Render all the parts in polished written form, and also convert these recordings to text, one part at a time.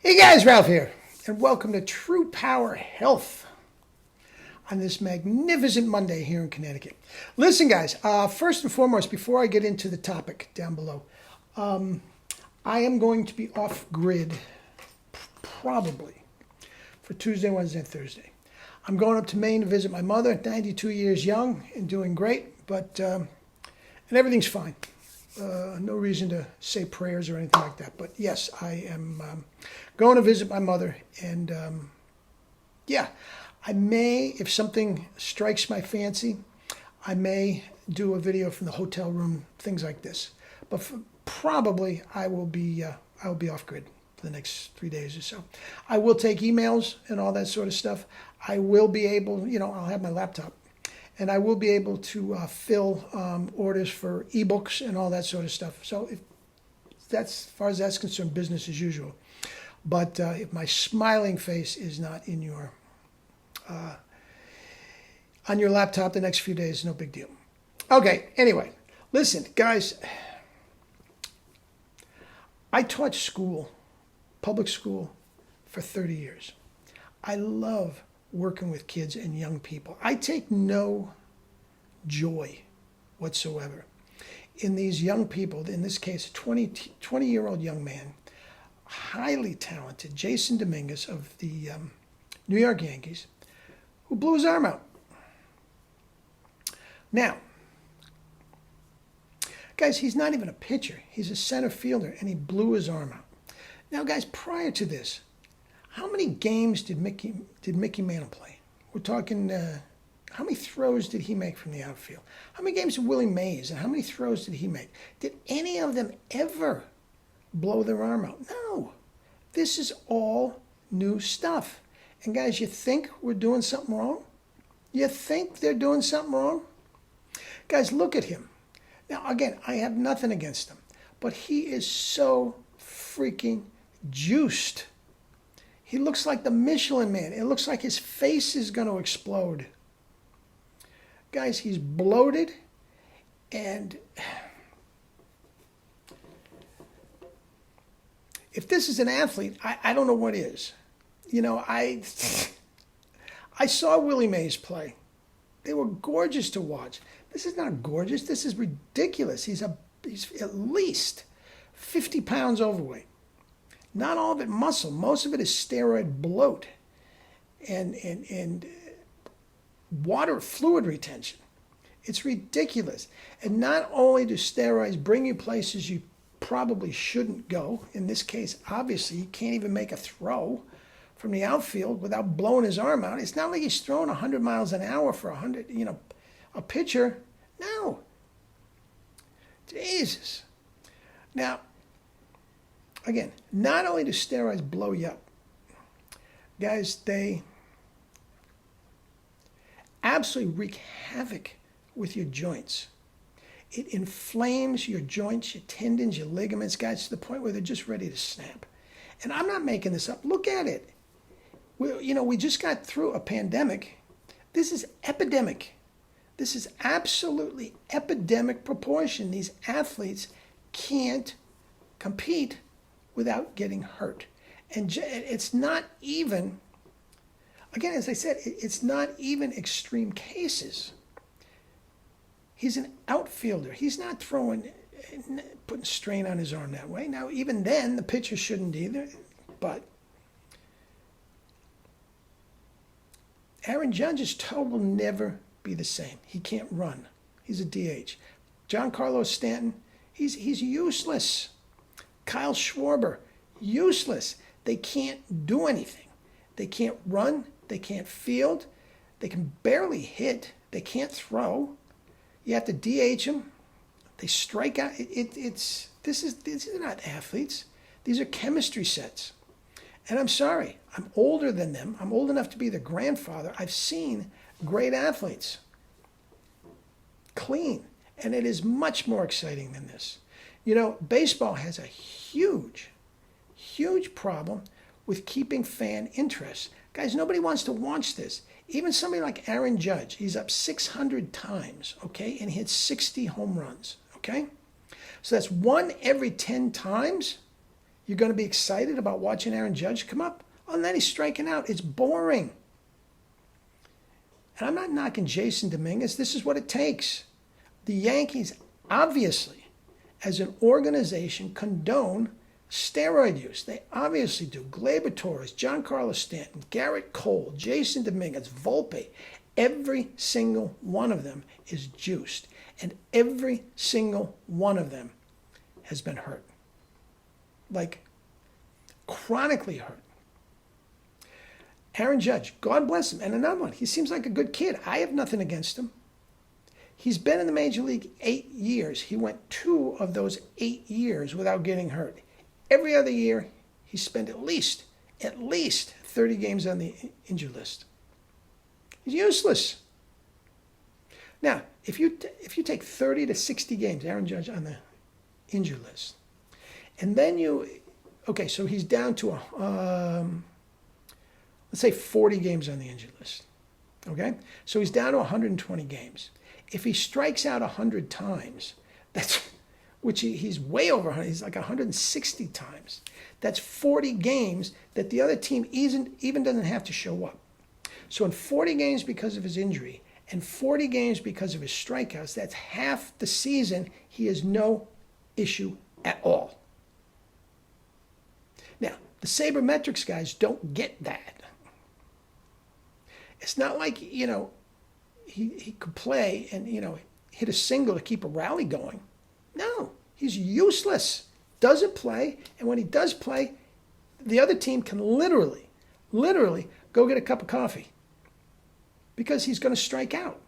Hey guys, Ralph here, and welcome to True Power Health on this magnificent Monday here in Connecticut. Listen, guys, first and foremost, before I get into the topic down below, I am going to be off grid probably for Tuesday, Wednesday, and Thursday. I'm going up to Maine to visit my mother, 92 years young and doing great, but and everything's fine. No reason to say prayers or anything like that. But yes, I am going to visit my mother. And yeah, I may, if something strikes my fancy, I may do a video from the hotel room, things like this. But probably I will be off grid for the next 3 days or so. I will take emails and all that sort of stuff. I will be able, I'll have my laptop. And I will be able to fill orders for ebooks and all that sort of stuff. So if that's, as far as that's concerned, business as usual. But if my smiling face is not in your on your laptop the next few days, no big deal. Okay, anyway, listen, guys. I taught school, public school, for 30 years. I love working with kids and young people. I take no joy whatsoever in these young people, in this case, a 20-year-old young man, highly talented, Jason Dominguez of the New York Yankees, who blew his arm out. Now, guys, he's not even a pitcher. He's a center fielder, and he blew his arm out. Now, guys, prior to this, how many games did Mickey Mantle play? We're talking, how many throws did he make from the outfield? How many games did Willie Mays, and how many throws did he make? Did any of them ever blow their arm out? No. This is all new stuff. And guys, you think we're doing something wrong? You think they're doing something wrong? Guys, look at him. Now, again, I have nothing against him, but he is so freaking juiced. He looks like the Michelin Man. It looks like his face is going to explode. Guys, he's bloated, and if this is an athlete, I don't know what is. I saw Willie Mays play. They were gorgeous to watch. This is not gorgeous. This is ridiculous. He's at least 50 pounds overweight. Not all of it muscle. Most of it is steroid bloat and water fluid retention. It's ridiculous. And not only do steroids bring you places you probably shouldn't go. In this case, obviously, he can't even make a throw from the outfield without blowing his arm out. It's not like he's throwing 100 miles an hour for a pitcher. No. Jesus. Now, again, not only do steroids blow you up, guys, they absolutely wreak havoc with your joints. It inflames your joints, your tendons, your ligaments, guys, to the point where they're just ready to snap. And I'm not making this up. Look at it. We just got through a pandemic. This is epidemic. This is absolutely epidemic proportion. These athletes can't compete without getting hurt. And it's not even, again, as I said, it's not even extreme cases. He's an outfielder. He's not putting strain on his arm that way. Now, even then, the pitcher shouldn't either. But Aaron Judge's toe will never be the same. He can't run. He's a DH. Giancarlo Stanton, he's useless. Kyle Schwarber, useless. They can't do anything. They can't run. They can't field. They can barely hit. They can't throw. You have to DH them. They strike out. These are not athletes. These are chemistry sets. And I'm sorry. I'm older than them. I'm old enough to be their grandfather. I've seen great athletes. Clean. And it is much more exciting than this. Baseball has a huge problem with keeping fan interest. Guys, nobody wants to watch this. Even somebody like Aaron Judge, he's up 600 times, okay, and hits 60 home runs, okay? So that's 1 every 10 times You're going to be excited about watching Aaron Judge come up? Oh, and then he's striking out. It's boring. And I'm not knocking Jason Dominguez. This is what it takes. The Yankees, obviously, as an organization, condone steroid use. They obviously do. Gleyber Torres, Giancarlo Stanton, Garrett Cole, Jason Dominguez, Volpe. Every single one of them is juiced. And every single one of them has been hurt. Like, chronically hurt. Aaron Judge, God bless him. And another one, he seems like a good kid. I have nothing against him. He's been in the Major League 8 years. He went 2 of those 8 years without getting hurt. Every other year, he spent at least 30 games on the injured list. He's useless. Now, if you take 30 to 60 games, Aaron Judge on the injured list, and then okay, so he's down to let's say 40 games on the injured list. Okay, so he's down to 120 games. If he strikes out 100 times, which he's way over 100, he's like 160 times. That's 40 games that the other team even doesn't have to show up. So in 40 games because of his injury and 40 games because of his strikeouts, that's half the season he has no issue at all. Now, the sabermetrics guys don't get that. It's not like, he could play and, hit a single to keep a rally going. No, he's useless. Doesn't play, and when he does play, the other team can literally go get a cup of coffee because he's going to strike out.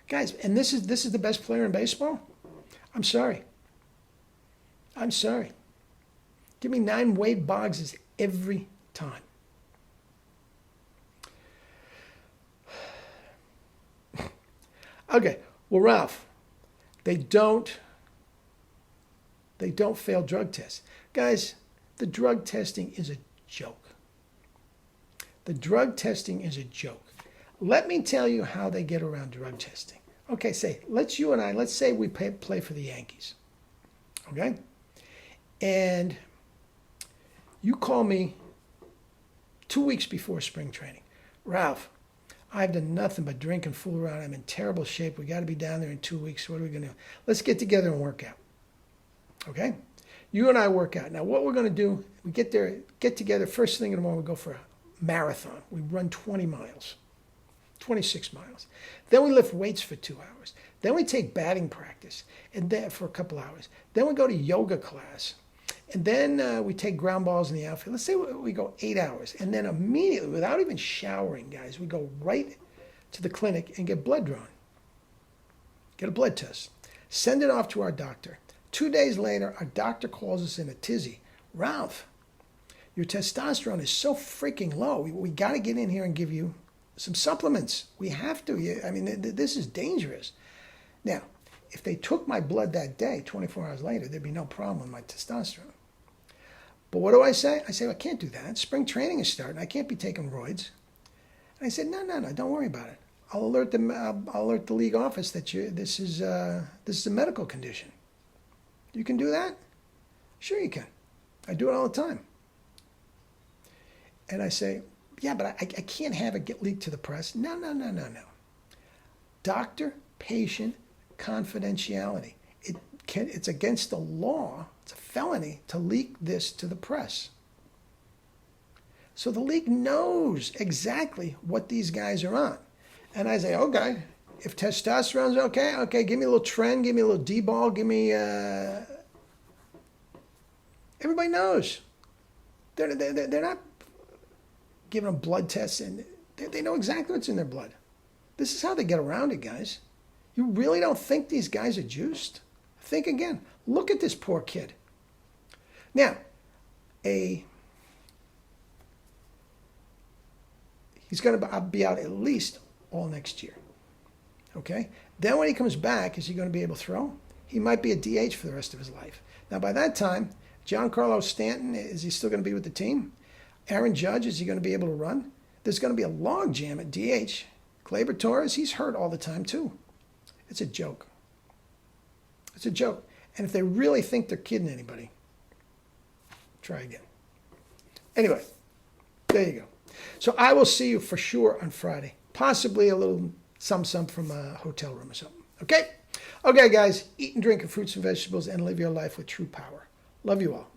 Guys, and this is the best player in baseball? I'm sorry. Give me 9 Wade Boggses every time. Okay, well, Ralph, they don't fail drug tests. Guys, the drug testing is a joke. The drug testing is a joke. Let me tell you how they get around drug testing. Okay, let's say we play for the Yankees. Okay? And you call me 2 weeks before spring training. Ralph, I've done nothing but drink and fool around. I'm in terrible shape. We got to be down there in 2 weeks. What are we going to do? Let's get together and work out. Okay? You and I work out. Now, what we're going to do, we get together, first thing in the morning, we go for a marathon. We run 20 miles, 26 miles. Then we lift weights for 2 hours. Then we take batting practice and then for a couple hours. Then we go to yoga class. And then we take ground balls in the outfield. Let's say we go 8 hours. And then immediately, without even showering, guys, we go right to the clinic and get blood drawn. Get a blood test. Send it off to our doctor. 2 days later, our doctor calls us in a tizzy. Ralph, your testosterone is so freaking low. We got to get in here and give you some supplements. We have to. I mean, this is dangerous. Now, if they took my blood that day, 24 hours later, there'd be no problem with my testosterone. But what do I say? I say, I can't do that. Spring training is starting. I can't be taking roids. And I said, no, don't worry about it. I'll alert the league office that this is a medical condition. You can do that? Sure you can. I do it all the time. And I say, yeah, but I can't have it get leaked to the press. No. Doctor-patient confidentiality. It's against the law. It's a felony to leak this to the press. So the league knows exactly what these guys are on. And I say, okay, if testosterone's okay, give me a little trend, give me a little D-ball, give me... Everybody knows. They're not giving them blood tests, and they know exactly what's in their blood. This is how they get around it, guys. You really don't think these guys are juiced? Think again. Look at this poor kid. Now, he's going to be out at least all next year. Okay? Then when he comes back, is he going to be able to throw? He might be a DH for the rest of his life. Now, by that time, Giancarlo Stanton, is he still going to be with the team? Aaron Judge, is he going to be able to run? There's going to be a log jam at DH. Gleyber Torres, he's hurt all the time too. It's a joke. It's a joke. And if they really think they're kidding anybody, try again. Anyway, there you go. So I will see you for sure on Friday. Possibly a little some from a hotel room or something. Okay? Okay, guys. Eat and drink fruits and vegetables and live your life with true power. Love you all.